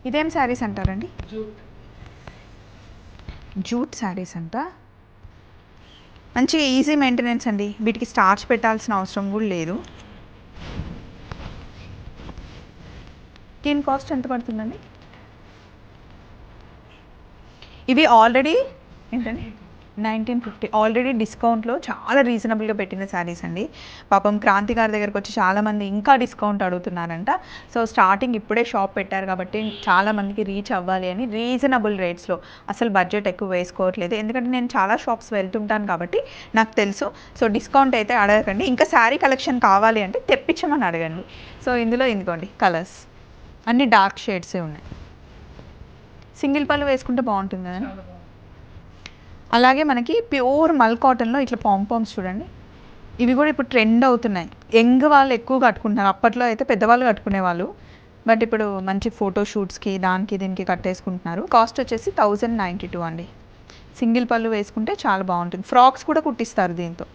ఇదేం శారీస్ అంటారండి? జూట్ శారీస్ అంట. మంచి ఈజీ మెయింటెనెన్స్ అండి, వీటికి స్టార్చ్ పెట్టాల్సిన అవసరం కూడా లేదు. దీని కాస్ట్ ఎంత పడుతుందండి? ఇవి ఆల్రెడీ ఏంటండి 1950 ఆల్రెడీ డిస్కౌంట్లో చాలా రీజనబుల్గా పెట్టిన శారీస్ అండి. పాపం క్రాంతి గారి దగ్గరకు వచ్చి చాలామంది ఇంకా డిస్కౌంట్ అడుగుతున్నారంట. సో స్టార్టింగ్ ఇప్పుడే షాప్ పెట్టారు కాబట్టి చాలామందికి రీచ్ అవ్వాలి అని రీజనబుల్ రేట్స్లో, అసలు బడ్జెట్ ఎక్కువ వేసుకోవట్లేదు. ఎందుకంటే నేను చాలా షాప్స్ వెళ్తుంటాను కాబట్టి నాకు తెలుసు. సో డిస్కౌంట్ అయితే అడగకండి. ఇంకా శారీ కలెక్షన్ కావాలి అంటే తెప్పించమని అడగండి. సో ఇందులో ఇదిగోండి కలర్స్ అన్నీ డార్క్ షేడ్సే ఉన్నాయి. సింగిల్ పళ్ళు వేసుకుంటే బాగుంటుంది కదా. అలాగే మనకి ప్యూర్ మల్ కాటన్లో ఇట్లా పాంపామ్స్ చూడండి. ఇవి కూడా ఇప్పుడు ట్రెండ్ అవుతున్నాయి. యంగ్ వాళ్ళు ఎక్కువ కట్టుకుంటున్నారు. అప్పట్లో అయితే పెద్దవాళ్ళు కట్టుకునేవాళ్ళు, బట్ ఇప్పుడు మంచి ఫోటో షూట్స్కి దానికి దీనికి కట్టేసుకుంటున్నారు. కాస్ట్ వచ్చేసి 1092 అండి. సింగిల్ పళ్ళు వేసుకుంటే చాలా బాగుంటుంది. ఫ్రాక్స్ కూడా కుట్టిస్తారు దీంతో.